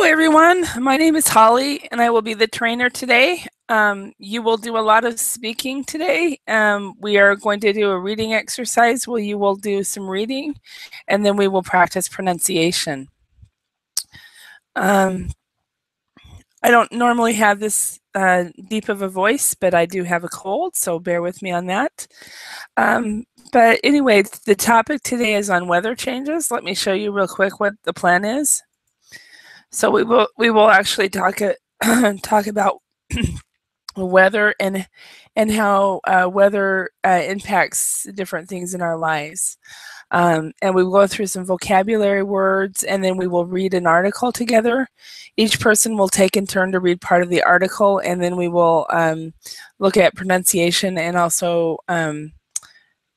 everyone. My name is Holly, and I will be the trainer today. You will do a lot of speaking today. We are going to do a reading exercise where you will do some reading, and then we will practice pronunciation. I don't normally have this deep of a voice, but I do have a cold, so bear with me on that. But anyway, the topic today is on weather changes. Let me show you real quick what the plan is. So we will actually talk about weather and how weather impacts different things in our lives. And we will go through some vocabulary words, and then we will read an article together. Each person will take in turn to read part of the article, and then we will look at pronunciation and also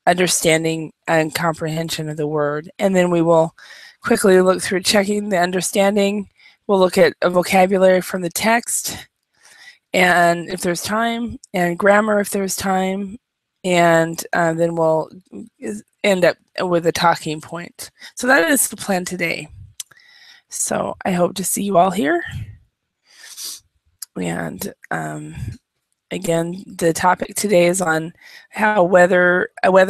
understanding and comprehension of the word. And then we will quickly look through checking the understanding. We'll look at a vocabulary from the text, and if there's time, and grammar if there's time, and then we'll end up with a talking point. So that is the plan today. So I hope to see you all here. And again, the topic today is on how weather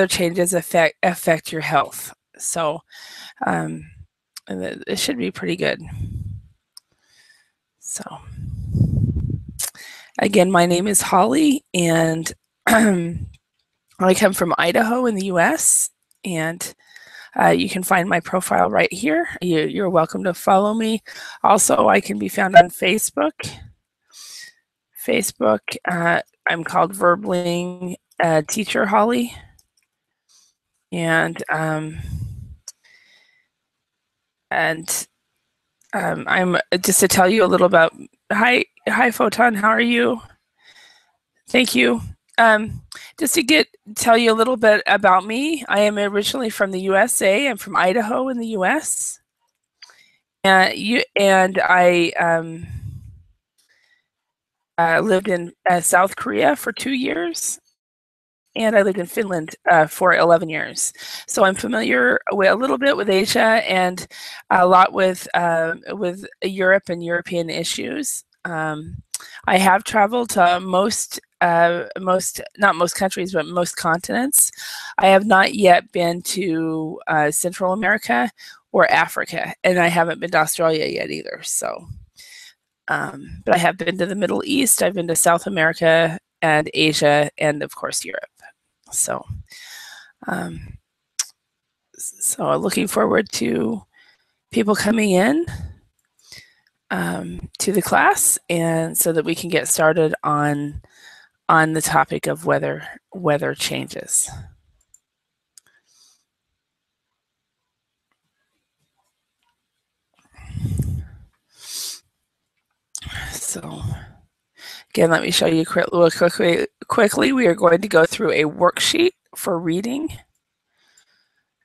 changes affect your health. So it should be pretty good. So again, my name is Holly, and I come from Idaho in the US, and you can find my profile right here. You're welcome to follow me. Also, I can be found on Facebook. I'm called Verbling Teacher Holly. And I'm just to tell you a little about, hi Photon, how are you? Thank you. Just to tell you a little bit about me, I am originally from the USA. I'm from Idaho in the US. And I lived in South Korea for 2 years, and I lived in Finland for 11 years. So I'm familiar with a little bit with Asia and a lot with Europe and European issues. I have traveled to not most countries, but most continents. I have not yet been to Central America or Africa, and I haven't been to Australia yet either. So, but I have been to the Middle East. I've been to South America and Asia, and of course Europe. So, so looking forward to people coming in to the class, and so that we can get started on the topic of weather changes. So again, let me show you quickly. We are going to go through a worksheet for reading,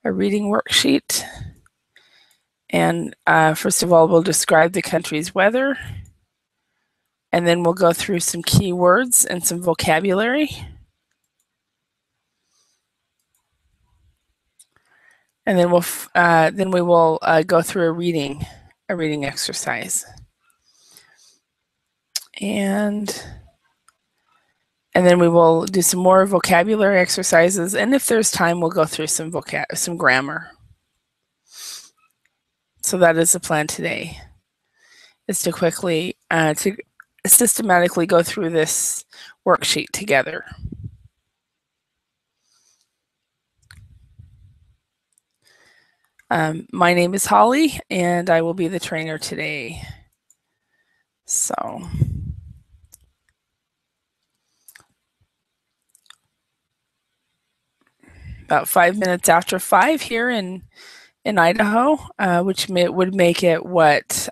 a reading worksheet. And first of all, we'll describe the country's weather, and then we'll go through some key words and some vocabulary. And then we will go through a reading exercise. And then we will do some more vocabulary exercises, and if there's time, we'll go through some grammar. So that is the plan today, is to quickly, to systematically go through this worksheet together. My name is Holly, and I will be the trainer today. So, about 5 minutes after 5 here in Idaho, which would make it what,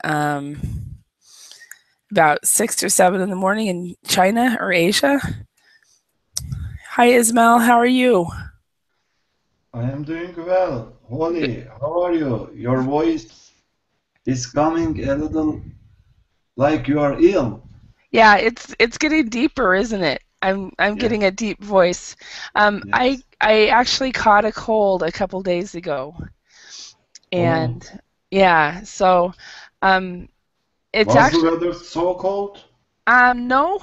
about 6 or 7 in the morning in China or Asia. Hi Ismail, how are you? I am doing well. Holly, how are you? Your voice is coming a little like you are ill. Yeah, it's getting deeper, isn't it? I'm getting a deep voice. Yes. I actually caught a cold a couple days ago, and Oh, yeah, so It's Was the actually weather so cold? no,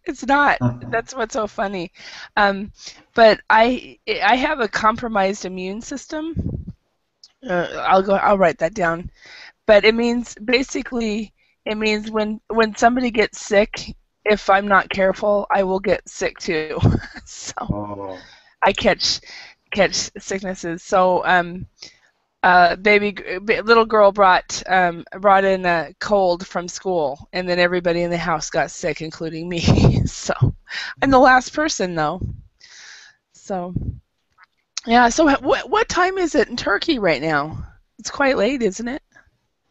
it's not. That's what's so funny. Um, but I have a compromised immune system. I'll write that down. But it means basically it means when somebody gets sick, if I'm not careful, I will get sick too. So Oh, I catch sicknesses. So little girl brought in a cold from school, and then everybody in the house got sick, including me. So I'm the last person though. So yeah. So what time is it in Turkey right now? It's quite late, isn't it?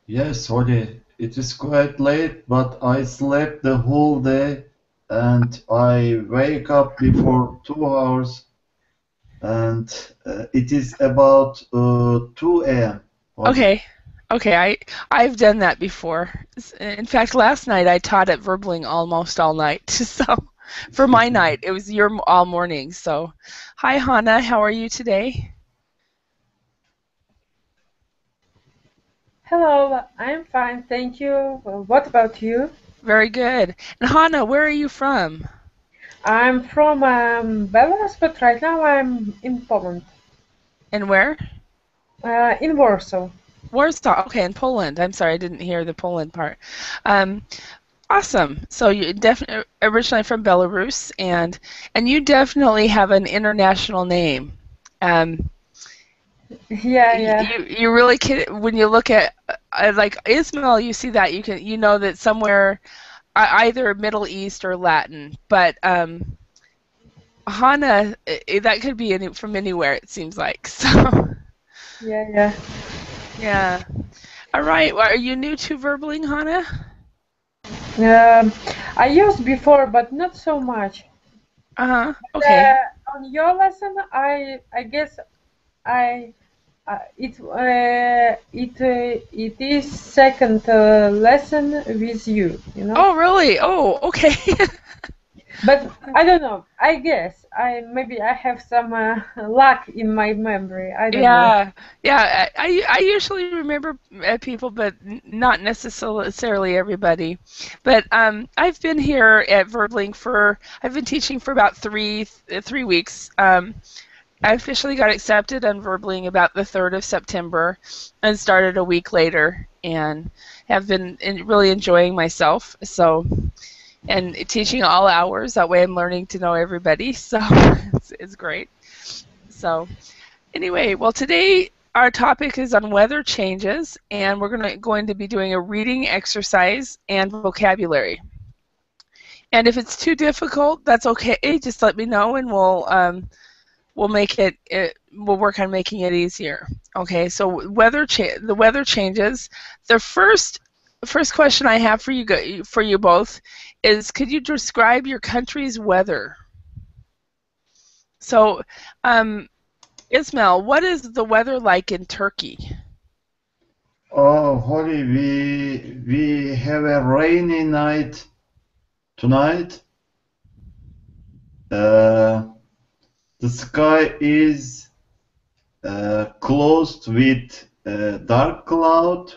yes, Holly. It is quite late, but I slept the whole day and I wake up before 2 hours and it is about 2 a.m. Holly. Okay. Okay, I've done that before. In fact, last night I taught at Verbling almost all night. So for my night, it was your all morning. So, hi Hannah, how are you today? Hello, I'm fine, thank you. Well, what about you? Very good. And Hannah, where are you from? I'm from Belarus, but right now I'm in Poland, And where? in Warsaw. Warsaw. Okay, in Poland. I'm sorry, I didn't hear the Poland part. Um, awesome. So you definitely originally from Belarus, and you definitely have an international name. Um, Yeah, yeah, you really can when you look at like Ismail, you see that you know that somewhere either Middle East or Latin, but Hana that could be from anywhere it seems like. So yeah, yeah. yeah. All right. Well, are you new to Verbling, Hana? Um, I used before, but not so much. Uh huh. Okay. On your lesson, I guess I it is second lesson with you, you know. Oh really? Oh okay. But I don't know. I guess maybe I have some luck in my memory. I don't know. Yeah, yeah. I usually remember people, but not necessarily everybody. But I've been here at Verbling for I've been teaching for about 3 weeks. I officially got accepted on Verbling about the 3rd of September, and started a week later, and have been really enjoying myself. So and teaching all hours. That way, I'm learning to know everybody. So it's great. So. Anyway, well, today our topic is on weather changes, and we're going to be doing a reading exercise and vocabulary. And if it's too difficult, that's okay. Just let me know, and we'll we'll work on making it easier. Okay. So the weather changes. The first question I have for you both is: could you describe your country's weather? So, Ismail, what is the weather like in Turkey? Oh, Holly, we have a rainy night tonight. Uh, the sky is closed with dark cloud,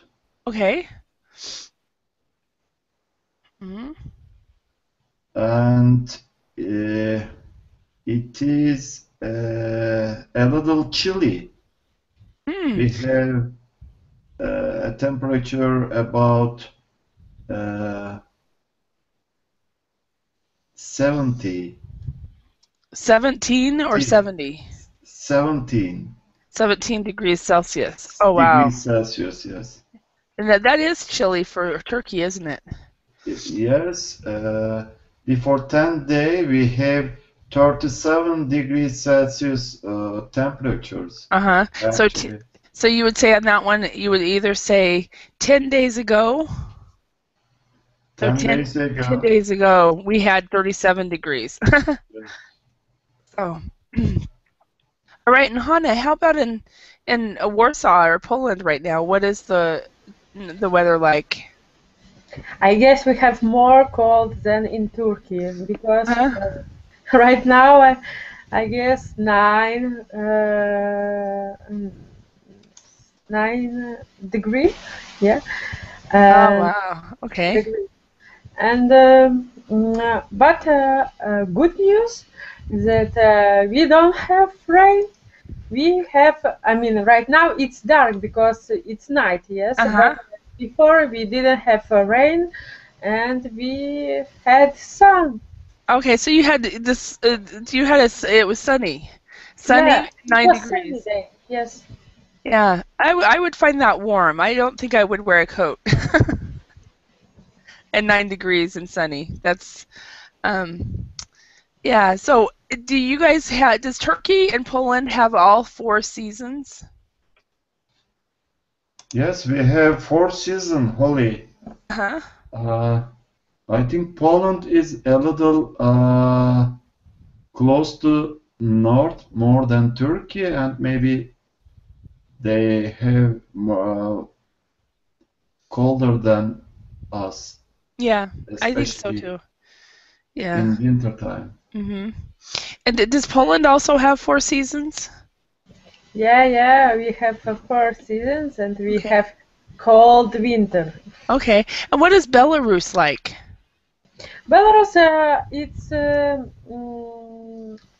Okay. Hmm. and it is a little chilly. Hmm. We have a temperature about uh, 70, 17 or 70? 17 17 degrees Celsius. Oh, wow. degrees Celsius, yes. And that is chilly for Turkey, isn't it? Yes, before 10 day we have 37 degrees Celsius temperatures Uh-huh. actually. So you would say on that one, you would either say 10 days ago, so 10 days 10 ago. days ago, we had 37 degrees. Oh. All right, and Hannah, how about in Warsaw or Poland right now? What is the weather like? I guess we have more cold than in Turkey because Huh? right now I guess 9 degree. Yeah. Oh, And wow. Okay. degree. And but good news that we don't have rain. We have, I mean, right now it's dark because it's night, yes. Uh-huh. But before we didn't have rain, and we had sun. Okay, so you had this, it was sunny. Yeah, Sunny, it 9 was sunny degrees. day. Yes. Yeah, I would find that warm. I don't think I would wear a coat. And 9 degrees and sunny. That's, um, yeah. So do you guys have, does Turkey and Poland have all 4 seasons? Yes, we have 4 seasons, Holly. Uh-huh. Uh, I think Poland is a little close to north more than Turkey, and maybe they have colder than us, Yeah, I think so especially too. Yeah. in winter time. Mm-hmm. And does Poland also have 4 seasons? Yeah, we have 4 seasons, and we Okay. have cold winter. Okay. And what is Belarus like? Belarus,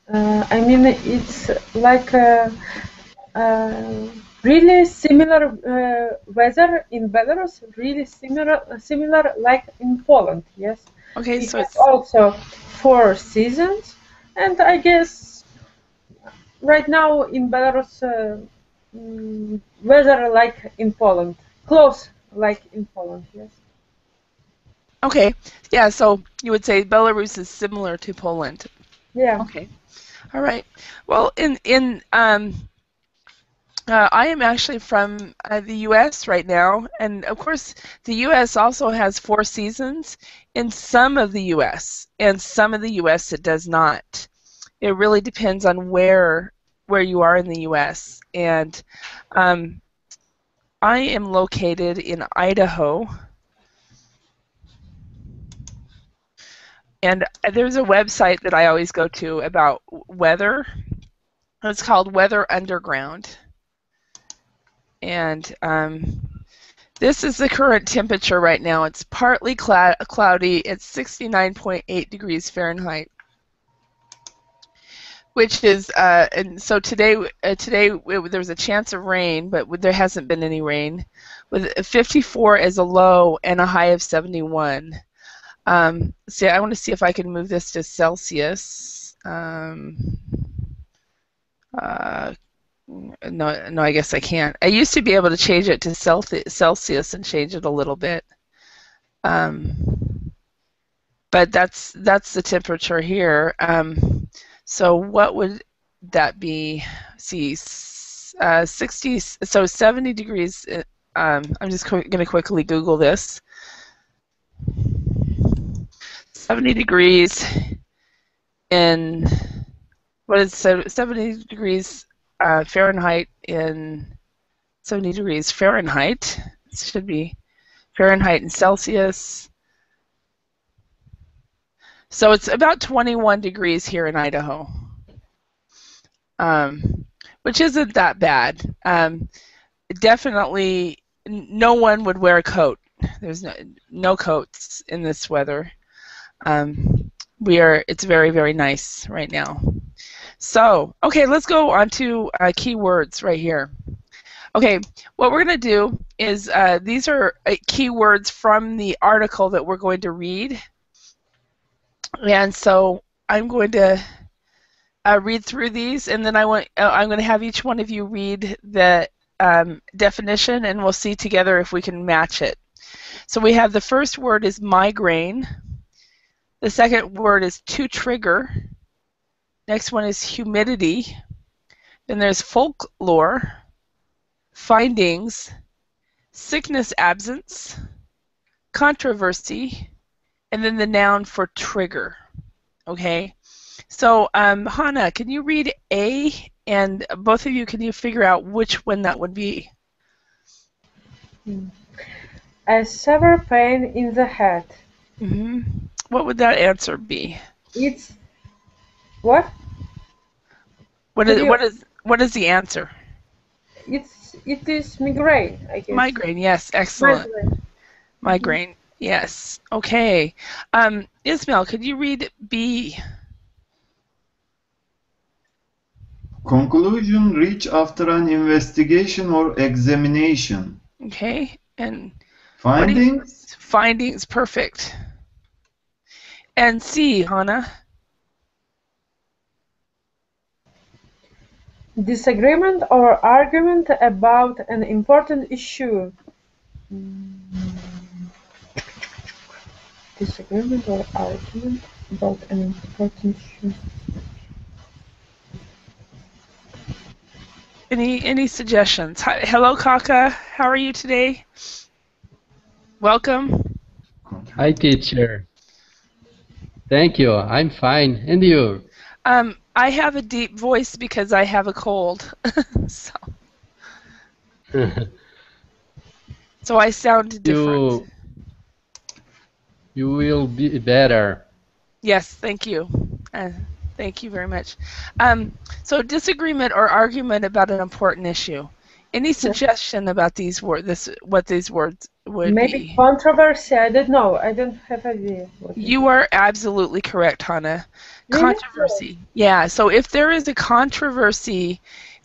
I mean, it's like uh, really similar weather in Belarus, really similar like in Poland. Yes, Okay, we so have it's also 4 seasons, and I guess right now in Belarus, weather like in Poland, close like in Poland. Yes. okay. Yeah, so you would say Belarus is similar to Poland. Yeah. Okay. All right. Well, I am actually from the U.S. right now, and of course, the U.S. also has 4 seasons in some of the U.S. and some of the U.S. it does not. It really depends on where you are in the U.S. And um, I am located in Idaho, and there's a website that I always go to about weather. It's called Weather Underground, and this is the current temperature right now. It's partly cloudy. It's 69.8 degrees Fahrenheit, which is and so there was a chance of rain, but there hasn't been any rain. With 54 as a low and a high of 71. See, I want to see if I can move this to Celsius. Uh, no, I guess I can't. I used to be able to change it to Celsius and change it a little bit. But that's the temperature here. So what would that be? See, 60, so 70 degrees. I'm just going to quickly Google this. 70 degrees in, what is 70 degrees Fahrenheit in 70 degrees Fahrenheit? It should be Fahrenheit and Celsius. So it's about 21 degrees here in Idaho, which isn't that bad. Definitely, no one would wear a coat. There's no coats in this weather. It's very, very nice right now. So, okay, let's go on to keywords right here. Okay, what we're going to do is these are keywords from the article that we're going to read. And so I'm going to read through these, and then I'm going to have each one of you read the definition, and we'll see together if we can match it. So we have the first word is migraine. The second word is to trigger. Next one is humidity. Then there's folklore, findings, sickness absence, controversy, and then the noun for trigger. Okay? So, Hannah, can you read A, and both of you, can you figure out which one that would be? A severe pain in the head. What would that answer be? It's what? What is the answer? It is migraine, I guess. Migraine, yes, excellent. Migraine. Migraine. Yes. Okay. Ismail, could you read B? Conclusion reached after an investigation or examination. Okay. And what do you, Findings? findings? Perfect. And C, Hannah? Disagreement or argument about an important issue. Disagreement or argument about an important issue. Any suggestions? Hi, hello, Kaka. How are you today? Welcome. Hi, teacher. Thank you. I'm fine. And you? I have a deep voice because I have a cold. so I sound different. You will be better. Yes, thank you. Thank you very much. So disagreement or argument about an important issue. Any suggestion about these words? What these words would Maybe be? controversy. I don't know. I don't have idea. You are absolutely correct, Hannah. Really? Controversy. Yeah. So if there is a controversy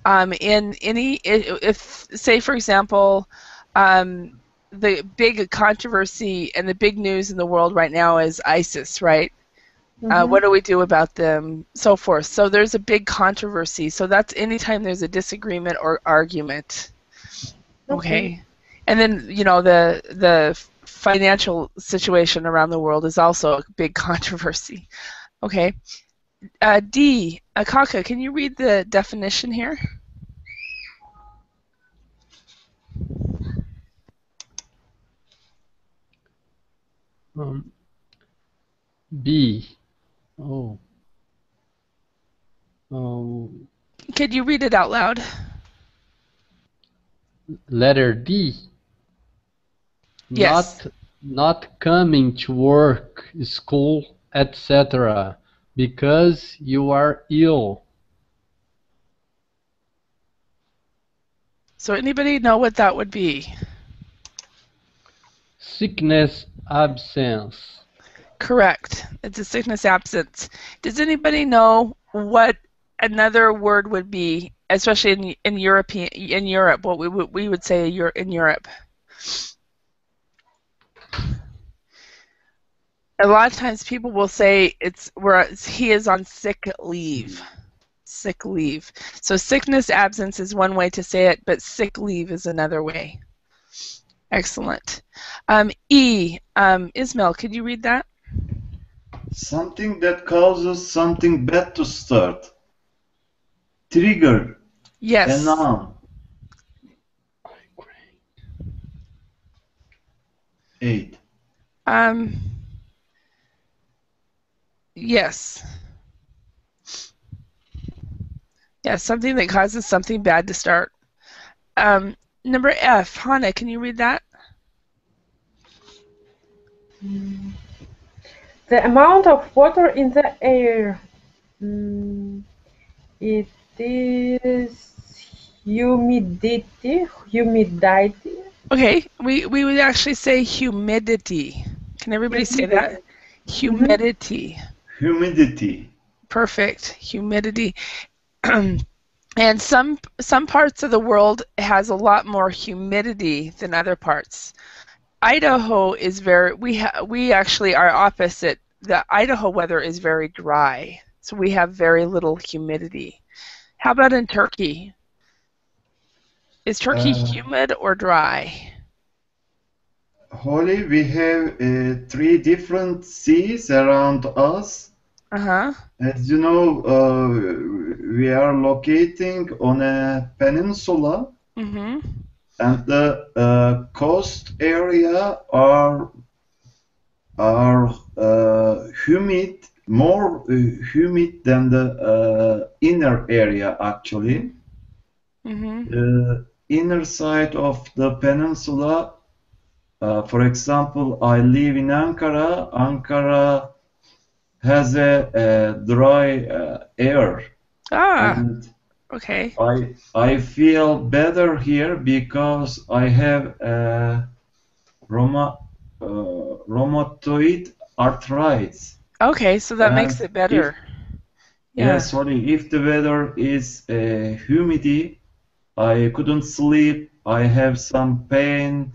in any, if say for example, the big controversy and the big news in the world right now is ISIS, right? What do we do about them? So forth. So there's a big controversy. So that's anytime there's a disagreement or argument. Okay. And then the financial situation around the world is also a big controversy. Okay. D. Kaka, can you read the definition here? B. Could you read it out loud? Letter D. Yes. Not coming to work, school, etc. because you are ill. So anybody know what that would be? Sickness, absence. Correct. It's a sickness absence. Does anybody know what another word would be, especially in Europe? What we would say in Europe? A lot of times people will say he is on sick leave. Sick leave. So sickness absence is one way to say it, but sick leave is another way. Excellent. E. Ismail, could you read that? Something that causes something bad to start. Trigger. Yes. A noun. 8. Yes. Yes, something that causes something bad to start. Number F. Hannah, can you read that? The amount of water in the air. It is humidity. Okay, we would actually say humidity. Can everybody say that? Humidity. Humidity. Perfect. Humidity. And some parts of the world has a lot more humidity than other parts. Idaho is we actually are opposite. The Idaho weather is very dry, so we have very little humidity. How about in Turkey? Is Turkey humid or dry? Holly, we have 3 different seas around us. As you know, we are locating on a peninsula, and the coast area are humid, more humid than the inner area actually. The inner side of the peninsula, for example, I live in Ankara. Ankara has a dry air. And okay. I feel better here because I have rheumatoid arthritis. Okay, so that makes And it better. yeah, Yeah. sorry, if the weather is humidity, I couldn't sleep. I have some pain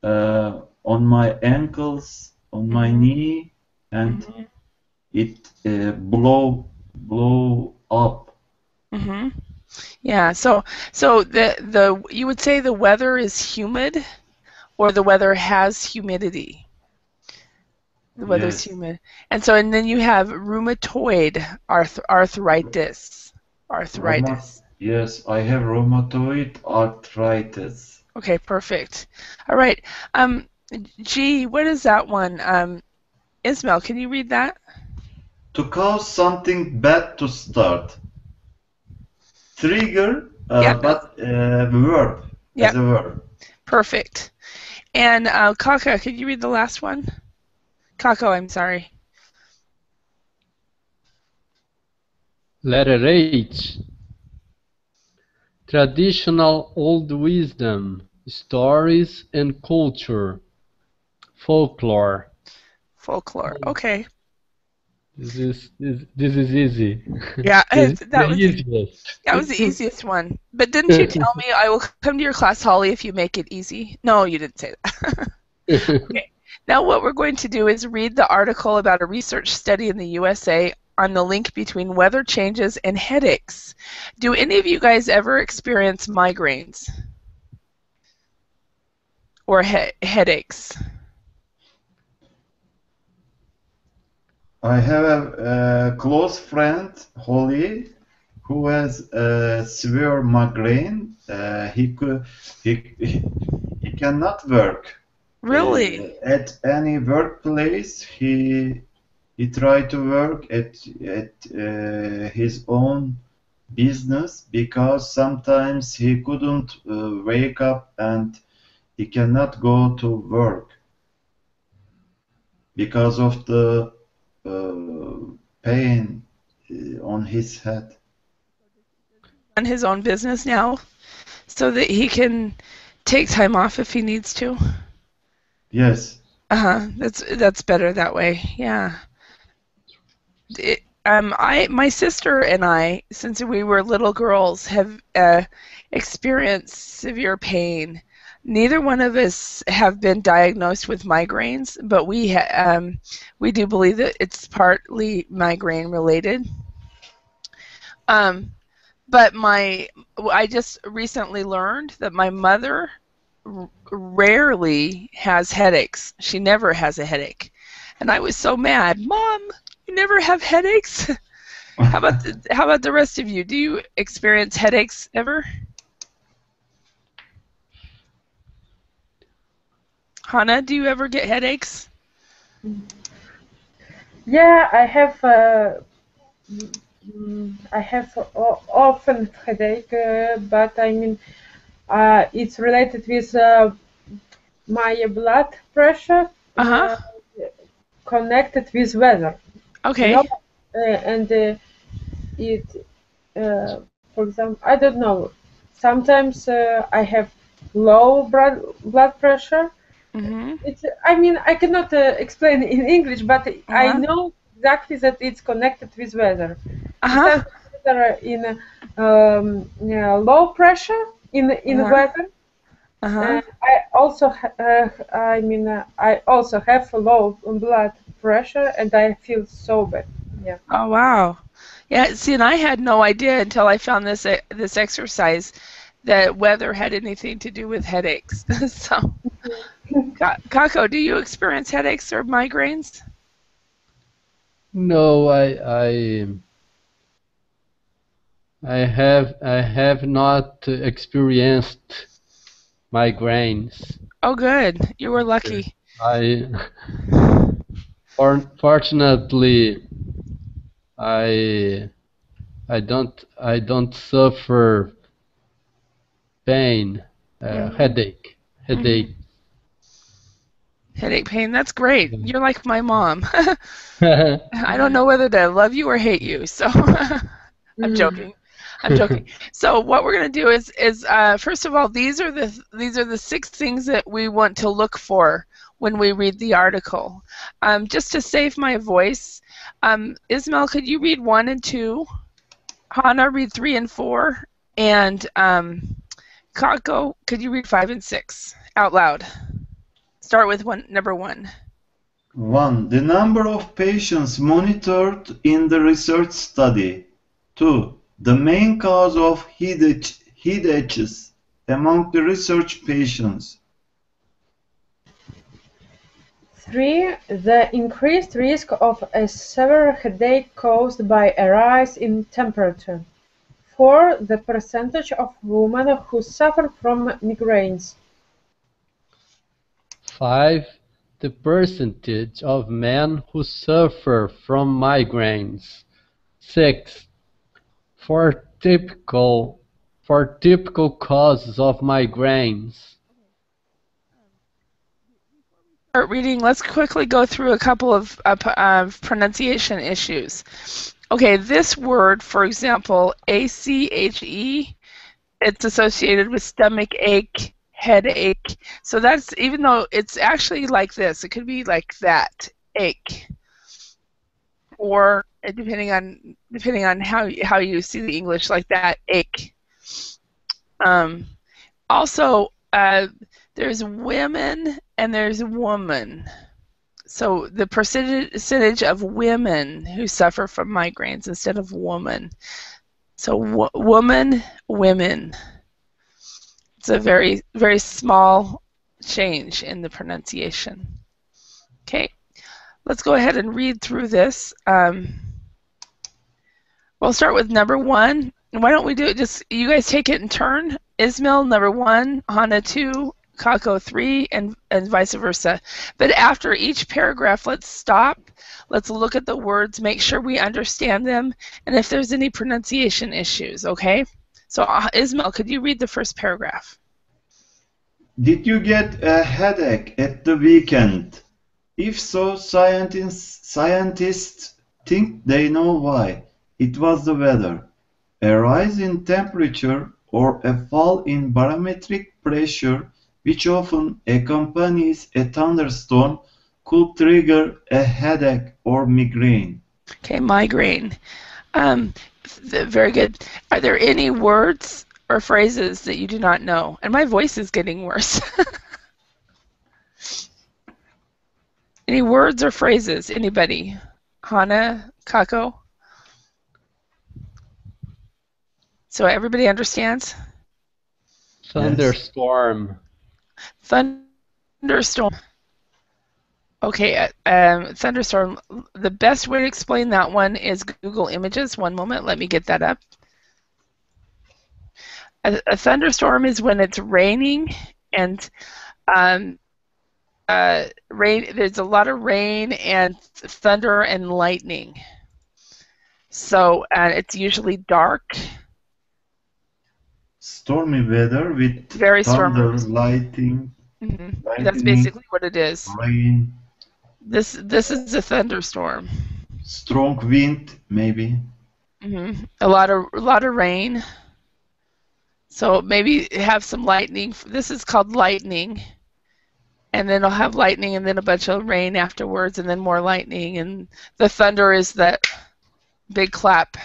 on my ankles, on my Mhm. knee, and Mhm. it blow up. Mhm. Yeah. So the you would say the weather is humid, or the weather has humidity. The weather's Yes, humid, and then you have rheumatoid arthritis. Arthritis. yes, I have rheumatoid arthritis. Okay, perfect. All right. Um, G, what is that one? Ismail, can you read that? To cause something bad to start. Trigger, Yep. but verb, as Yep. a verb. Perfect. And Kaka, could you read the last one? Kako, I'm sorry. Letter H. Traditional old wisdom, stories and culture. Folklore. Folklore. Okay. This is easy. Yeah, This is the that was easiest. the easiest one. But didn't you tell me I will come to your class, Holly, if you make it easy? No, you didn't say that. Okay. Now what we're going to do is read the article about a research study in the USA on the link between weather changes and headaches. Do any of you guys ever experience migraines or headaches? I have a close friend, Holly, who has a severe migraine. He cannot work Really? at any workplace. He tried to work at his own business because sometimes he couldn't wake up and he cannot go to work because of the pain on his head. On his own business now so that he can take time off if he needs to. Yes, That's better that way. Yeah. My sister and I, since we were little girls, have experienced severe pain. Neither one of us have been diagnosed with migraines, but we do believe that it's partly migraine related. Um, but I just recently learned that my mother rarely has headaches. She never has a headache. And I was so mad. Mom, you never have headaches? How about the rest of you? Do you experience headaches ever? Hannah, do you ever get headaches? Yeah, I have often headache, but I mean, it's related with my blood pressure Uh-huh. connected with weather, you Okay. know, and it, for example, I don't know. Sometimes I have low blood pressure. Mhm. I mean, I cannot explain in English, but I Uh-huh. know exactly that it's connected with weather. Uh-huh. Sometimes weather in yeah, low pressure in Uh-huh. weather. Uh-huh. I also have low blood pressure, and I feel so bad. Yeah. Oh wow. Yeah, see, and I had no idea until I found this exercise that weather had anything to do with headaches. So, Kako, do you experience headaches or migraines? No, I have not experienced migraines. Oh, good. You were lucky. I fortunately I I don't suffer pain, Mhm. headache, Mhm. headache. Headache pain. That's great. You're like my mom. I don't know whether to love you or hate you, so I'm Mm. joking. I'm joking. So what we're going to do is first of all, these are the 6 things that we want to look for when we read the article. Just to save my voice, Ismail, could you read 1 and 2? Hannah, read 3 and 4, and Kako, could you read 5 and 6 out loud? Start with number 1. 1. The number of patients monitored in the research study. 2. The main cause of headaches among the research patients. 3. The increased risk of a severe headache caused by a rise in temperature. 4. The percentage of women who suffer from migraines. 5. The percentage of men who suffer from migraines. 6. For typical causes of migraines. Start reading, let's quickly go through a couple of pronunciation issues. Okay, this word, for example, ACHE, it's associated with stomach ache, headache. So that's, even though it's actually like this, it could be like that, ache. Or depending on how you see the English, like that, ache. Also, there's women and there's woman. So the percentage of women who suffer from migraines instead of woman. So woman, women. It's a very, very small change in the pronunciation. Okay, let's go ahead and read through this. We'll start with number 1. Why don't we do it, just you guys take it in turn. Ismail, number 1, Hannah 2, Kako 3, and vice versa. But after each paragraph, let's stop. Let's look at the words, make sure we understand them, and if there's any pronunciation issues, okay? So Ismail, could you read the first paragraph? Did you get a headache at the weekend? If so, scientists think they know why. It was the weather. A rise in temperature or a fall in barometric pressure, which often accompanies a thunderstorm, could trigger a headache or migraine. Okay, migraine. Very good. Are there any words or phrases that you do not know? And my voice is getting worse. Any words or phrases? Anybody? Hannah, Kako? So everybody understands? Thunderstorm. Thunderstorm. Okay, thunderstorm. The best way to explain that one is Google Images. One moment, let me get that up. A thunderstorm is when it's raining and there's a lot of rain and thunder and lightning. So it's usually dark. Stormy weather with Very thunder, stormy. lightning. That's basically what it is. Rain. This is a thunderstorm. Strong wind, maybe. A lot of rain. So maybe have some lightning. This is called lightning. And then it'll have lightning and then a bunch of rain afterwards and then more lightning. And the thunder is that big clap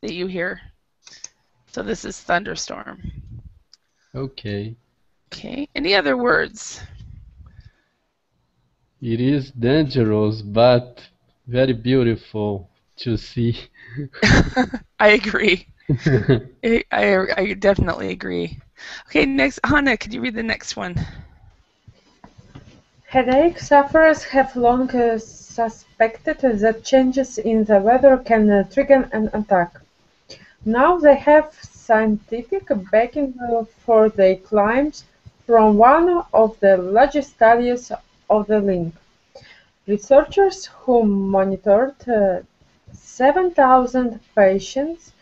that you hear. So this is thunderstorm. Okay. Okay. Any other words? It is dangerous, but very beautiful to see. I agree. I definitely agree. Okay, next, Hannah, could you read the next one? Headache sufferers have long suspected that changes in the weather can trigger an attack. Now they have scientific backing for their claims from one of the largest studies of the link. Researchers who monitored 7,000 patients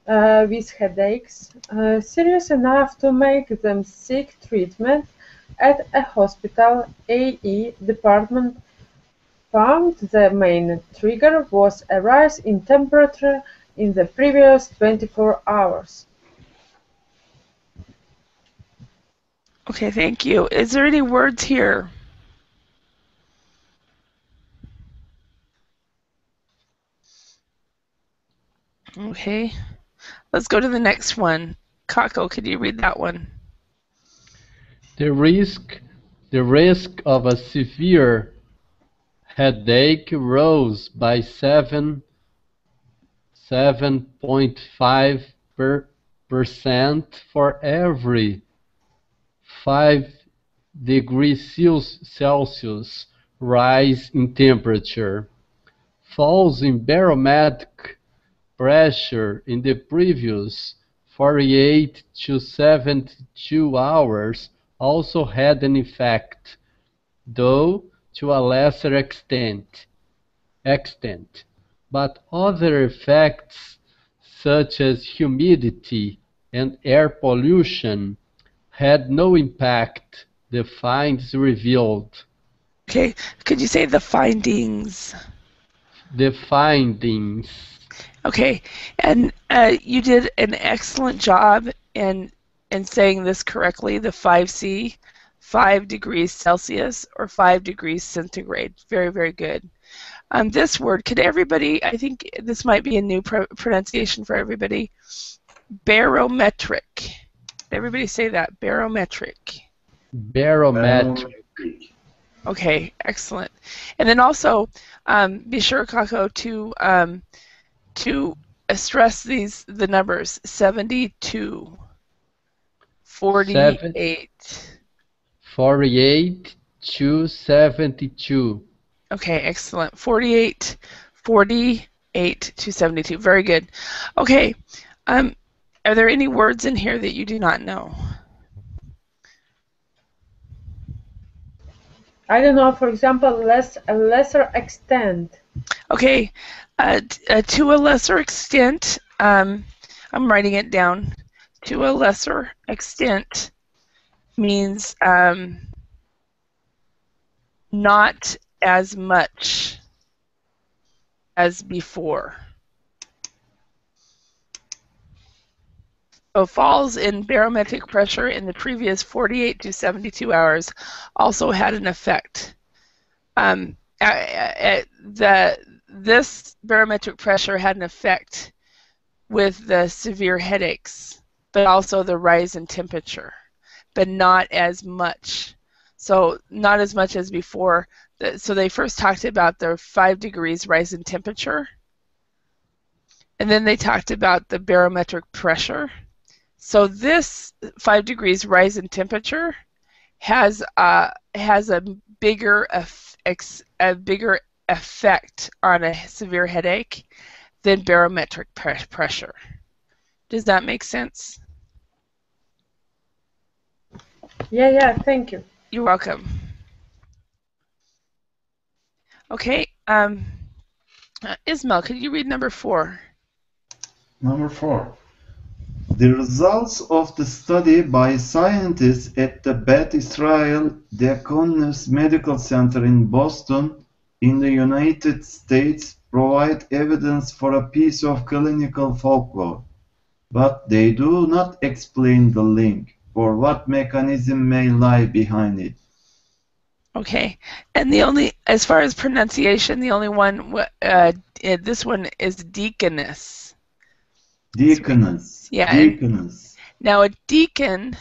with headaches serious enough to make them seek treatment at a hospital AE department found the main trigger was a rise in temperature in the previous 24 hours. Okay, thank you. Is there any words here? Okay, let's go to the next one. Kako, could you read that one? The risk of a severe headache rose by 7.5% for every 5 degrees Celsius rise in temperature. Falls in barometric pressure in the previous 48 to 72 hours also had an effect, though to a lesser extent. But other effects, such as humidity and air pollution, had no impact, the finds revealed. Okay, could you say the findings? The findings. Okay, and you did an excellent job in saying this correctly, the 5C, 5 degrees Celsius or 5 degrees centigrade. Very, very good. This word, could everybody, I think this might be a new pronunciation for everybody, barometric. Everybody say that, barometric. Barometric. Okay, excellent. And then also, be sure, Kako, to stress the numbers 72, 48. 48 to 72. Okay, excellent. 48 to 72. Very good. Okay. Are there any words in here that you do not know? I don't know, for example, a lesser extent. Okay, to a lesser extent, I'm writing it down. To a lesser extent means not as much as before. So falls in barometric pressure in the previous 48 to 72 hours also had an effect. This barometric pressure had an effect with the severe headaches, but also the rise in temperature, but not as much. So not as much as before. So they first talked about the 5 degrees rise in temperature, and then they talked about the barometric pressure. So this 5 degrees rise in temperature has a bigger effect on a severe headache than barometric pressure. Does that make sense? Yeah, thank you. You're welcome. Okay, Ismail, could you read number 4? Number 4. The results of the study by scientists at the Beth Israel Deaconess Medical Center in Boston, in the United States, provide evidence for a piece of clinical folklore, but they do not explain the link or what mechanism may lie behind it. Okay, and as far as pronunciation, the only one, this one is deaconess. Deaconess. Yeah. Deaconess. Now a deacon.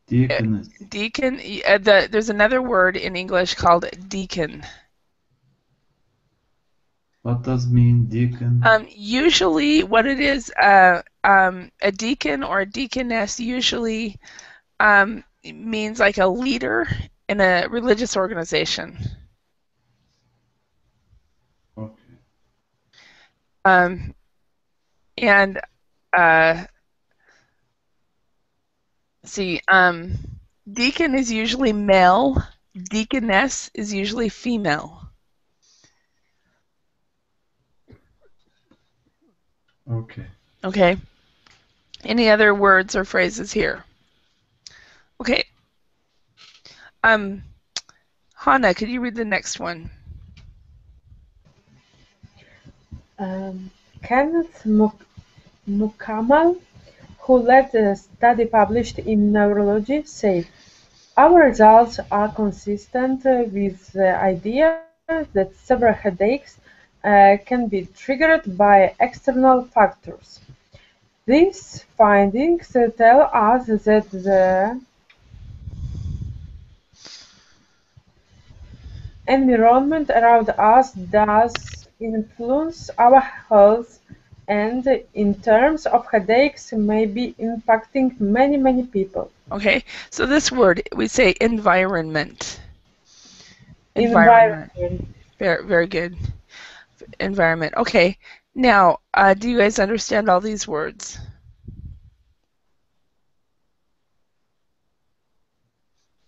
Deaconess. Deacon. There's another word in English called deacon. What does mean deacon? Usually, what it is, a deacon or a deaconess usually means like a leader in a religious organization. Okay. And deacon is usually male, deaconess is usually female. Okay. Okay. Any other words or phrases here? Okay. Hannah, could you read the next one? Kenneth Mukamal, who led a study published in Neurology, said, "Our results are consistent with the idea that severe headaches can be triggered by external factors. These findings tell us that the environment around us does influence our health and, in terms of headaches, may be impacting many people." Okay, so this word, we say environment. Environment. Very, very good. Environment. Okay, now, do you guys understand all these words?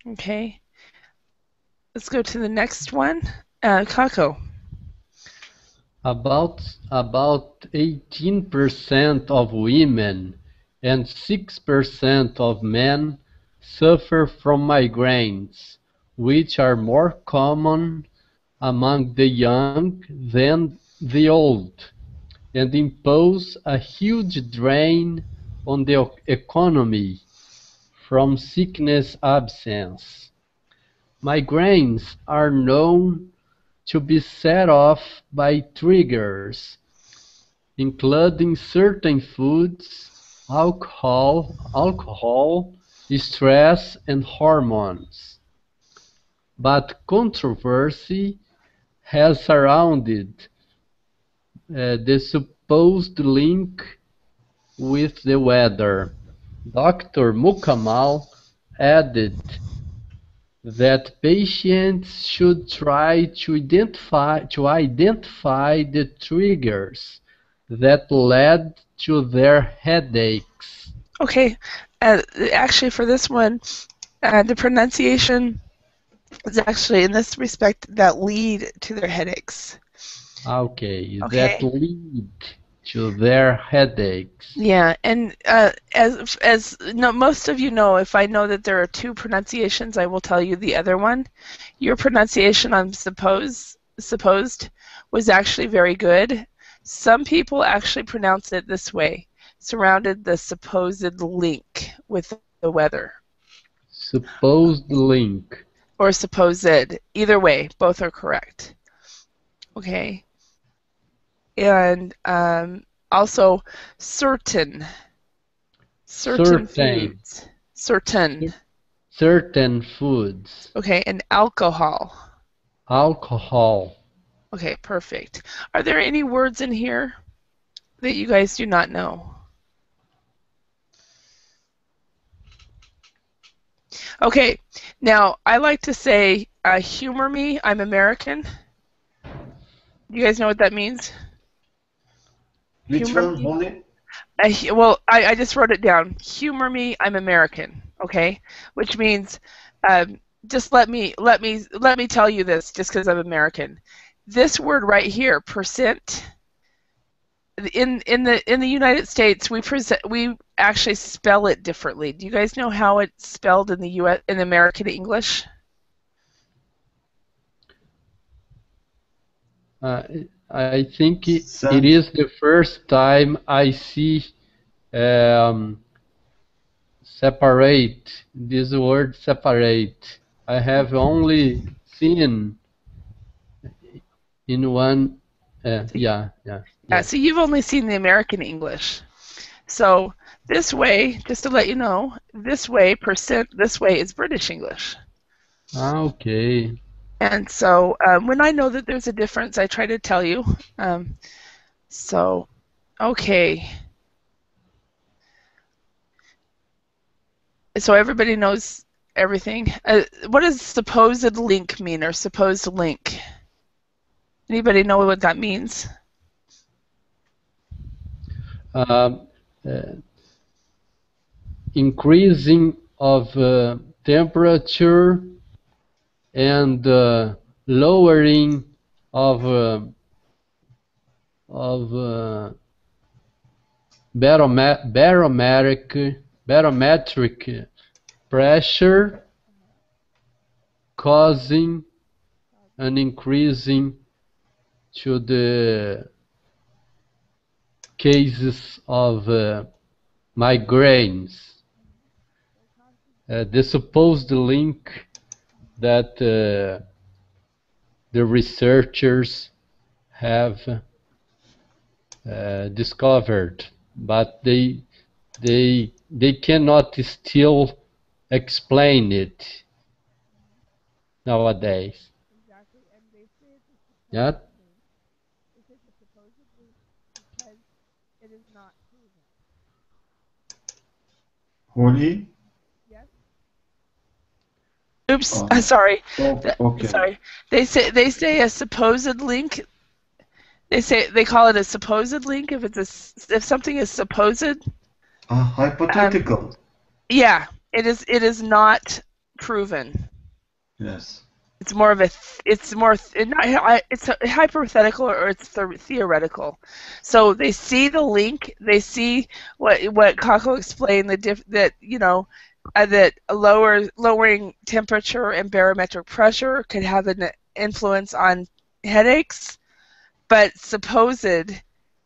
Okay, let's go to the next one. Kako. About 18% of women and 6% of men suffer from migraines, which are more common among the young than the old, and impose a huge drain on the economy from sickness absence. Migraines are known to be set off by triggers, including certain foods, alcohol, stress, and hormones. But controversy has surrounded the supposed link with the weather. Dr. Mukamal added that patients should try to identify the triggers that led to their headaches. Okay, actually for this one, the pronunciation is actually in this respect that lead to their headaches. Okay, Okay. that lead to their headaches. Yeah, and as no, most of you know, if I know that there are two pronunciations, I will tell you the other one. Your pronunciation, I'm supposed, was actually very good. Some people actually pronounce it this way: surrounded the supposed link with the weather. Supposed link. Or supposed. Either way, both are correct. Okay. And also certain foods. Certain foods. Okay, and alcohol. Alcohol. Okay, perfect. Are there any words in here that you guys do not know? Okay, now I like to say, humor me, I'm American. You guys know what that means? Which Humor one, me? Molly? Well, I just wrote it down. Humor me, I'm American. Okay, which means just let me tell you this, just because I'm American. This word right here, percent. In the United States, we actually spell it differently. Do you guys know how it's spelled in the U.S. in American English? I think it is the first time I see separate, this word separate. I have only seen in one, yeah. So you've only seen the American English. So this way, just to let you know, this way, percent, this way is British English. Okay. And so when I know that there's a difference, I try to tell you. So, okay. So everybody knows everything. What does supposed link mean, or supposed link? Anybody know what that means? Increasing of temperature and lowering of barometric pressure causing an increasing to the cases of migraines. The supposed link that the researchers have discovered, but they cannot still explain it nowadays. Exactly, and they say it's a Yeah. supposed link. They say it's a supposed link because it is not proven. Holly? Yes. Oops, Uh, sorry. okay. Sorry. They say a supposed link. They call it a supposed link if something is supposed. Hypothetical. Yeah, it is not proven. Yes. It's more of a it's hypothetical or it's theoretical. So they see the link. They see what Kako explained that that lowering temperature and barometric pressure could have an influence on headaches, but supposed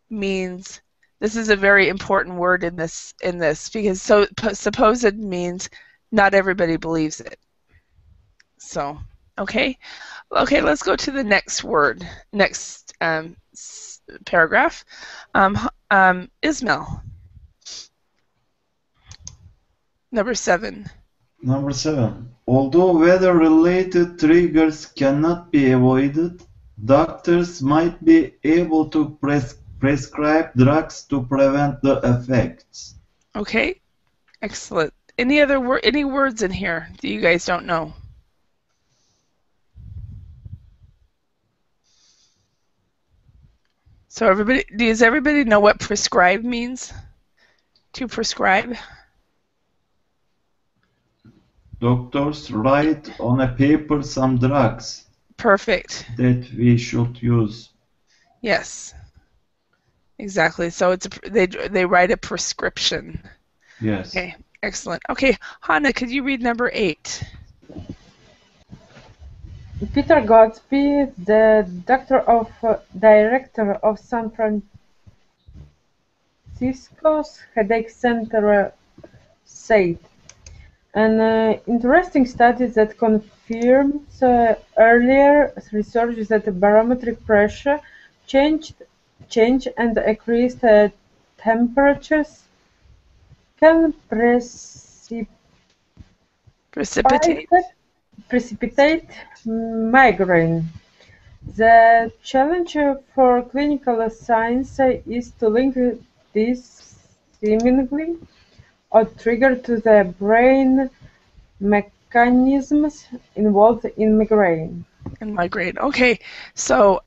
means this is a very important word in this because supposed means not everybody believes it. So okay, let's go to the next word, next paragraph. Ismail, number 7. Number 7. Although weather-related triggers cannot be avoided, doctors might be able to prescribe drugs to prevent the effects. Okay, excellent. Any words in here that you guys don't know? So does everybody know what prescribe means? To prescribe? Doctors write on a paper some drugs. Perfect. That we should use. Yes. Exactly. So they write a prescription. Yes. Okay. Excellent. Okay, Hannah, could you read number 8? Peter Godsby, the director of San Francisco's Headache Center, said, an interesting study that confirms earlier research that barometric pressure change and increased temperatures can precipitate migraine. The challenge for clinical science is to link this seemingly odd trigger to the brain mechanisms involved in migraine. Okay, so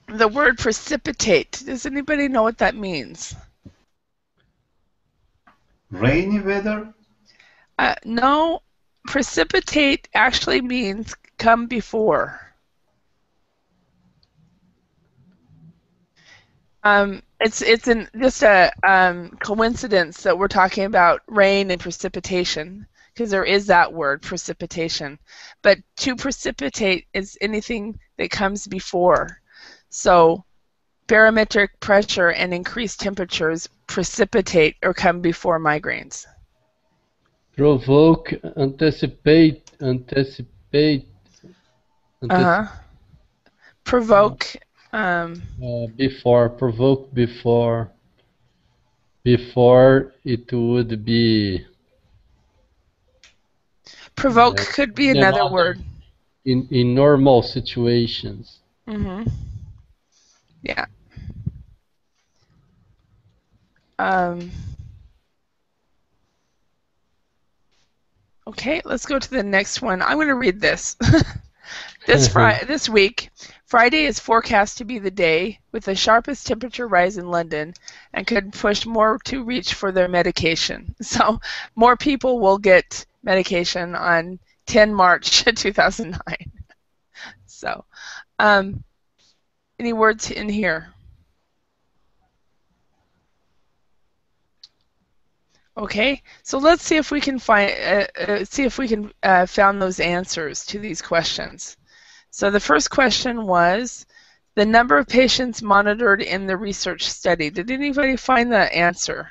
the word precipitate, does anybody know what that means? Rainy weather? No, precipitate actually means come before. It's just a coincidence that we're talking about rain and precipitation, because there is that word, precipitation. But to precipitate is anything that comes before. So barometric pressure and increased temperatures precipitate or come before migraines. Provoke, anticipate. Provoke. Provoke before it would be. Provoke could be another word. In normal situations. Yeah. Okay, let's go to the next one. I'm going to read this. This week, Friday is forecast to be the day with the sharpest temperature rise in London and could push more to reach for their medication. So more people will get medication on 10 March 2009. So any words in here? Okay, so let's see if we can find found those answers to these questions. So the first question was, The number of patients monitored in the research study. Did anybody find the answer?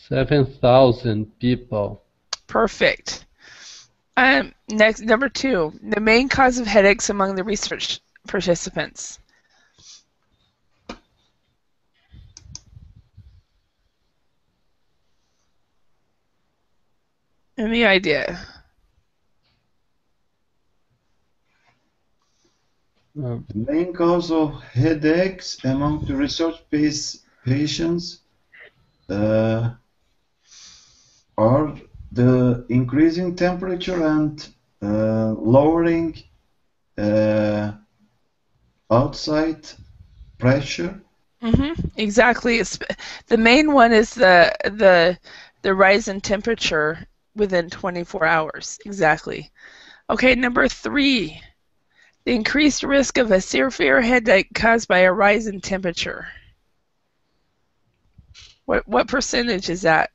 7,000 people. Perfect. Next, number 2. The main cause of headaches among the research participants. Any idea? The main cause of headaches among the research patients are the increasing temperature and lowering outside pressure. Exactly. The main one is the rise in temperature within 24 hours. Exactly. Okay, number 3. The increased risk of a severe headache caused by a rise in temperature. What percentage is that?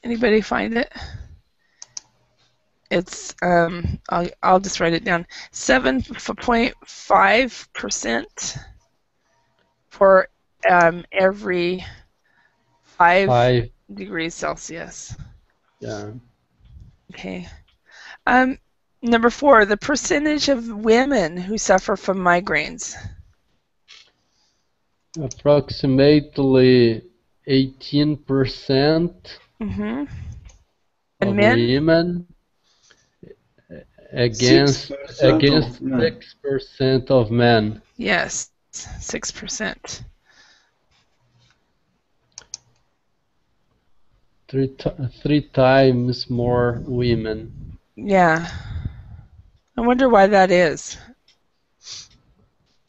Anybody find it? It's I'll just write it down. 7.5% for every 5 degrees Celsius. Yeah. Okay. Number 4, the percentage of women who suffer from migraines. Approximately 18% And of men? women against 6% of men. Yes, 6%. 3 times more women. Yeah. I wonder why that is.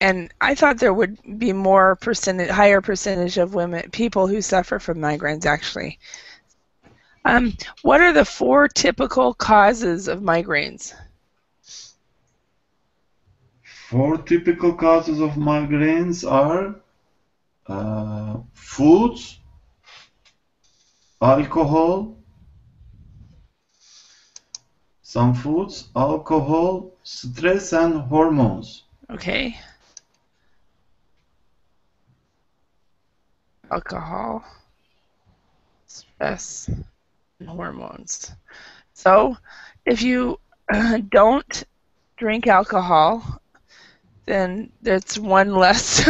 And I thought there would be higher percentage of people who suffer from migraines, actually. What are the 4 typical causes of migraines? 4 typical causes of migraines are foods, alcohol, some foods, alcohol, stress, and hormones. Okay. Alcohol, stress, and hormones. So if you don't drink alcohol, then that's one less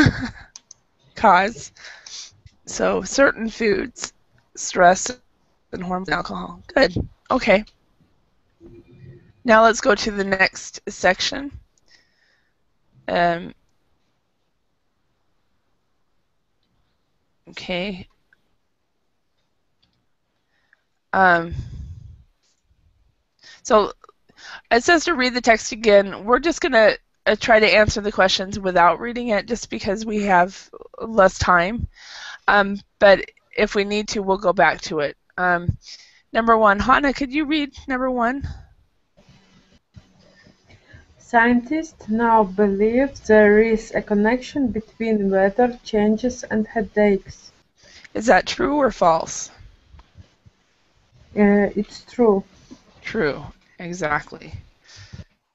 cause. So certain foods, stress, and hormones, alcohol. Good. Okay. Now let's go to the next section. Okay. So it says to read the text again. We're just going to try to answer the questions without reading it just because we have less time. But if we need to, we'll go back to it. Number 1, Hannah, could you read number 1? Scientists now believe there is a connection between weather changes and headaches. Is that true or false? It's true. True, exactly.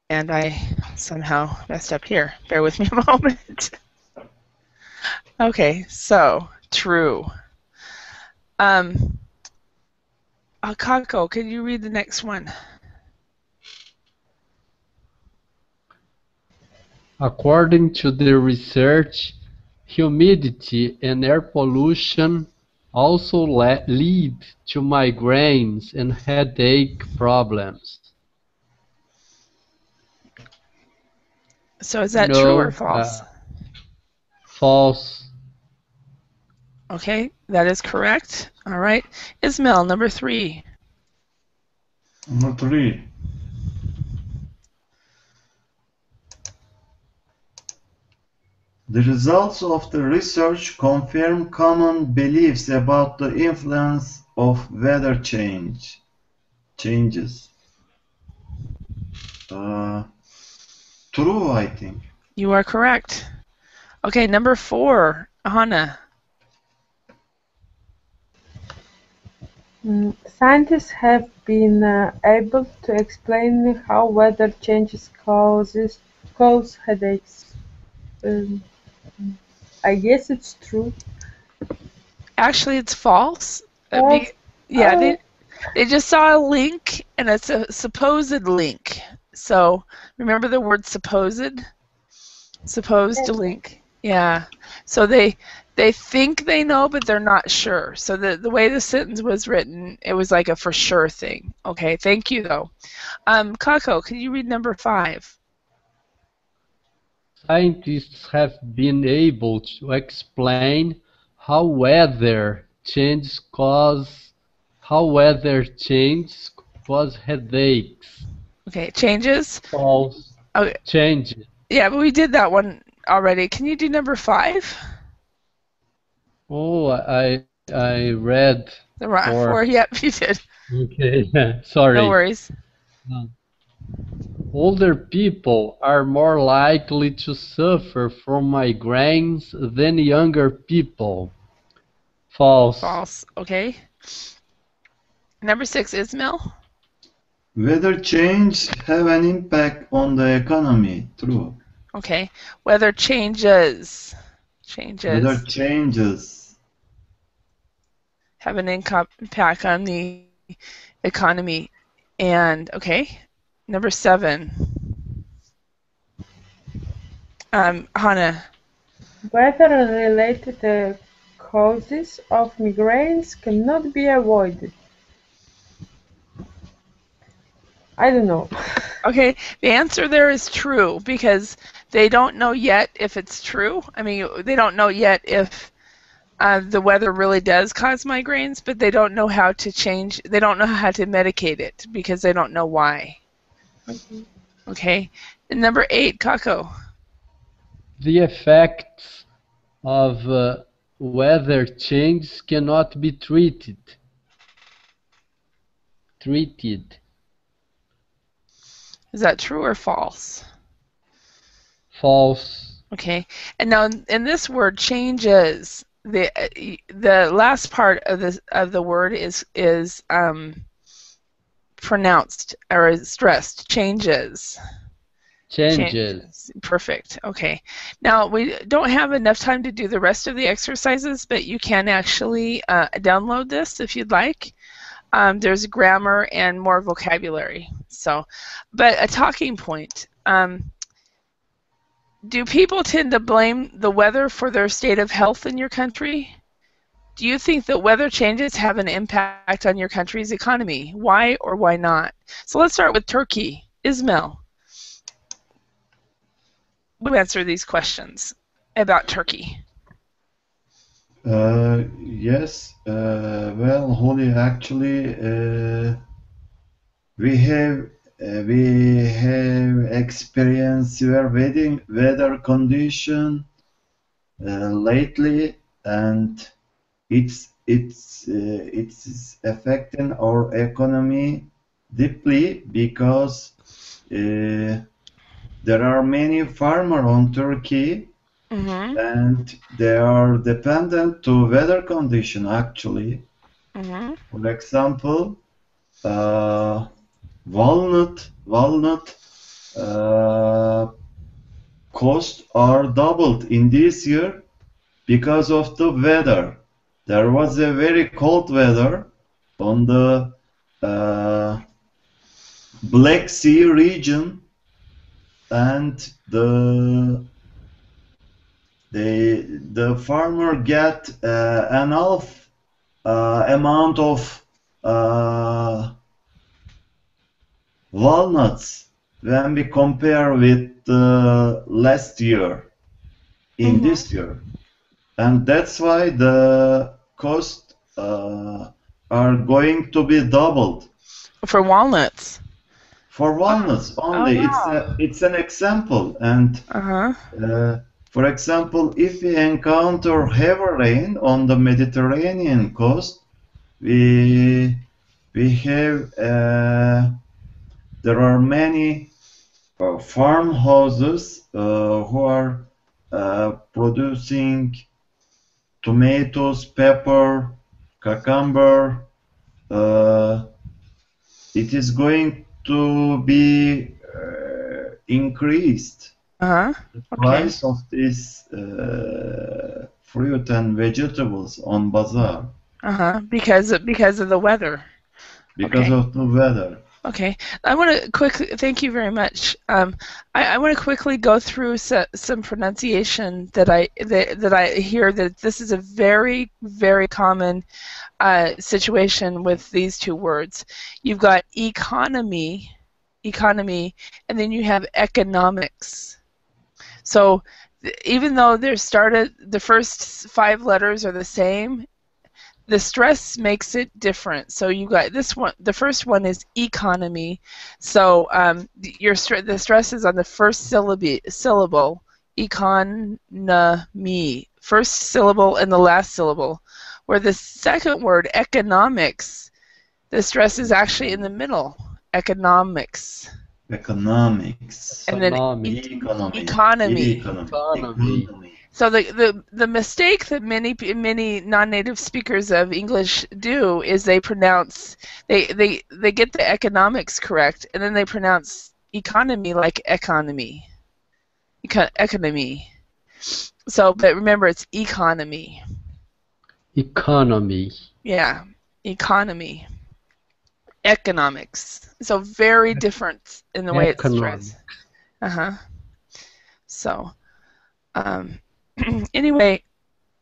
And I somehow messed up here. Bear with me a moment. Okay, so true. Kako, can you read the next one? According to the research, humidity and air pollution also lead to migraines and headache problems. So is that true or false? False. Okay, that is correct. All right. Ismail, number 3. Number 3. The results of the research confirm common beliefs about the influence of weather changes. True, I think. You are correct. Okay, number 4. Hannah. Scientists have been able to explain how weather changes cause headaches. Um, I guess it's true. Actually, it's false. False. Yeah, Oh, they just saw a link, and it's a supposed link. So remember the word supposed? Supposed yes. link. Yeah. So they think they know, but they're not sure. So the way the sentence was written, it was like a for sure thing. Okay. Thank you though. Kako, can you read number 5? Scientists have been able to explain how weather changes cause headaches. Okay. Changes. False. Okay. Changes. Yeah, but we did that one already. Can you do number 5? Oh, I read The right 4. 4. Yep, you did. Okay, No sorry. worries. Older people are more likely to suffer from migraines than younger people. False. False. Okay. Number 6, Ismail. Weather change have an impact on the economy. True. Okay. Weather changes. Weather Changes changes. have an impact on the economy. And okay. Number 7. Hannah. Weather-related causes of migraines cannot be avoided. I don't know. Okay, the answer there is true because they don't know yet if it's true. I mean, they don't know yet if the weather really does cause migraines, but they don't know how to change. They don't know how to medicate it because they don't know why. Okay, and number 8, Kako. The effects of weather change cannot be treated. Is that true or false? False. Okay, and now in this word changes, the last part of the word is pronounced or stressed. Changes. Perfect. Okay. Now we don't have enough time to do the rest of the exercises, but you can actually download this if you'd like. There's grammar and more vocabulary. So, but a talking point. Do people tend to blame the weather for their state of health in your country? Do you think that weather changes have an impact on your country's economy? Why or why not? So let's start with Turkey. Ismail. We'll answer these questions about Turkey. Yes. Well, Holly, actually, we have experienced severe weather condition lately, and it's affecting our economy deeply because there are many farmers on Turkey, and they are dependent to weather condition actually. For example, walnut costs are doubled in this year because of the weather. There was a very cold weather on the Black Sea region, and the farmer get enough amount of walnuts when we compare with last year in this year, and that's why the cost are going to be doubled for walnuts. For walnuts only. Oh, wow. It's an example, and for example, if we encounter heavy rain on the Mediterranean coast, we have there are many farmhouses who are producing tomatoes, pepper, cucumber. It is going to be increased. Uh-huh. The Okay. price of this fruit and vegetables on bazaar Uh-huh. Because of the weather. because Okay. of the weather. Okay. I want to quickly, thank you very much. I want to quickly go through some pronunciation that I hear that this is a very, very common situation with these two words. You've got economy, and then you have economics. So even though the first 5 letters are the same, the stress makes it different. So you got this one. The first one is economy. So the stress is on the first syllable, economy, first syllable and the last syllable. Where the second word, economics, the stress is actually in the middle, economics. Economics. And then economy. So the mistake that many non-native speakers of English do is they get the economics correct, and then they pronounce economy like economy. Economy. So, but remember, it's economy. Economy. Yeah, economy. Economics. So very different in the way it's stressed. So, anyway,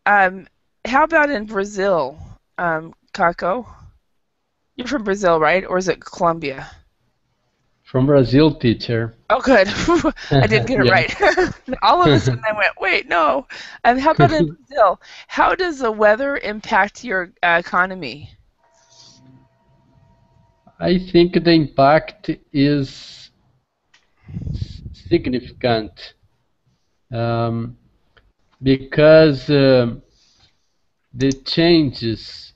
how about in Brazil, Kako? You're from Brazil, right? Or is it Colombia? From Brazil, teacher. Oh, good. I did get it Yeah. right. All of a sudden I went, wait, no. How about in Brazil? How does the weather impact your economy? I think the impact is significant because the changes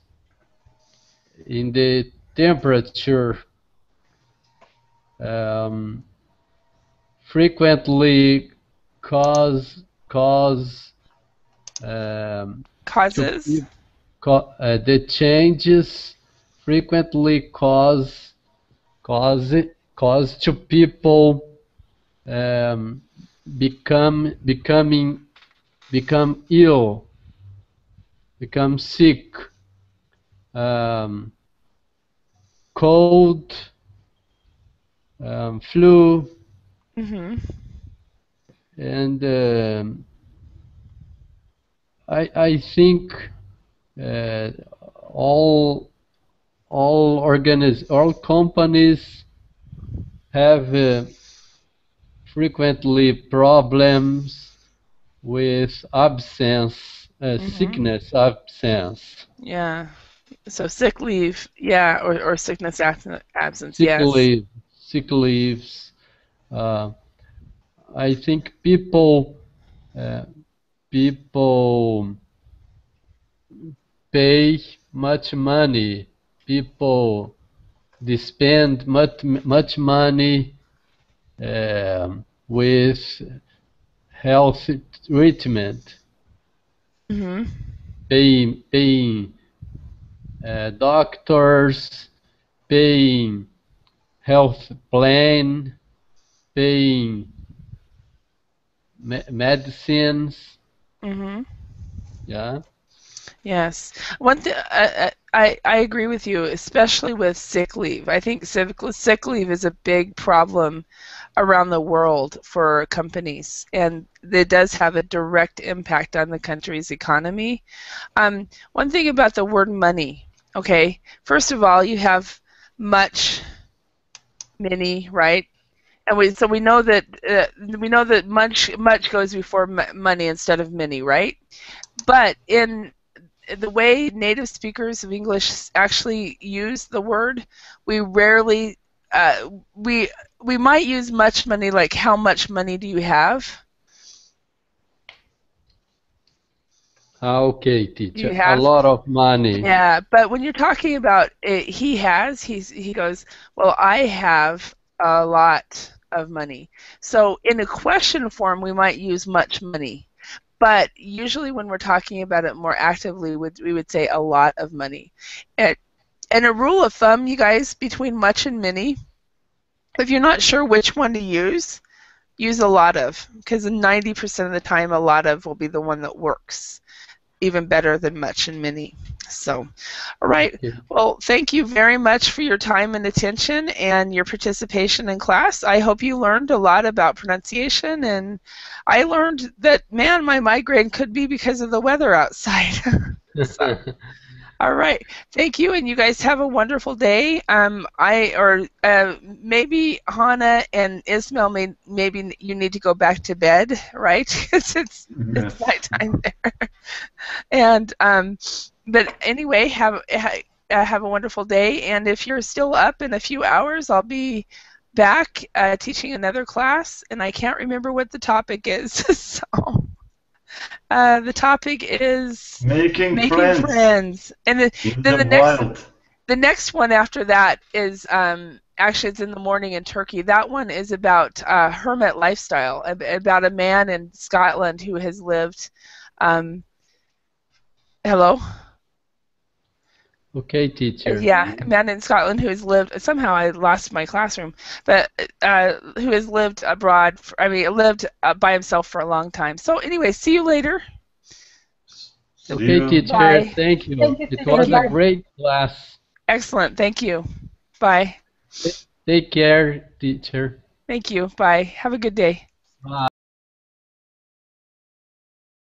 in the temperature frequently causes the changes frequently cause to people become ill, become sick, cold, flu, and I think all companies have frequently problems with absence, sickness absence. Yeah. So sick leave, yeah, or sickness absence, Sick yes. leaves. I think people pay much money. People they spend much money with health treatment. Paying doctors, paying health plan, paying medicines. Yeah. Yes. One thing I agree with you, especially with sick leave. I think sick leave is a big problem around the world for companies, and it does have a direct impact on the country's economy. One thing about the word money, okay? First of all, you have much, many, right? And we know that much goes before money instead of many, right? But in the way native speakers of English actually use the word, we rarely we might use much money like how much money do you have? Okay, teacher. A lot of money. Yeah, but when you're talking about it, he goes, well, I have a lot of money. So in a question form, we might use much money. But usually when we're talking about it more actively, we would say a lot of money. And a rule of thumb, you guys, between much and many, if you're not sure which one to use a lot of, because 90% of the time a lot of will be the one that works even better than much and many. So, all right. Well, thank you very much for your time and attention and your participation in class. I hope you learned a lot about pronunciation, and I learned that, man, my migraine could be because of the weather outside. So, all right. Thank you, and you guys have a wonderful day. Maybe Hannah and Ismail, maybe you need to go back to bed, right? it's nighttime there. And but anyway, have a wonderful day. And if you're still up in a few hours, I'll be back teaching another class, and I can't remember what the topic is. So. The topic is making friends. And then the next one after that is actually it's in the morning in Turkey. That one is about hermit lifestyle, about a man in Scotland who has lived. Hello? Okay, teacher. Yeah, a man in Scotland who has lived, somehow I lost my classroom, but who has lived abroad, lived by himself for a long time. So anyway, see you later. Okay, teacher, bye. Thank you. Thank you, It was teacher. a great class. Excellent, thank you. Bye. Take care, teacher. Thank you, bye. Have a good day. Bye.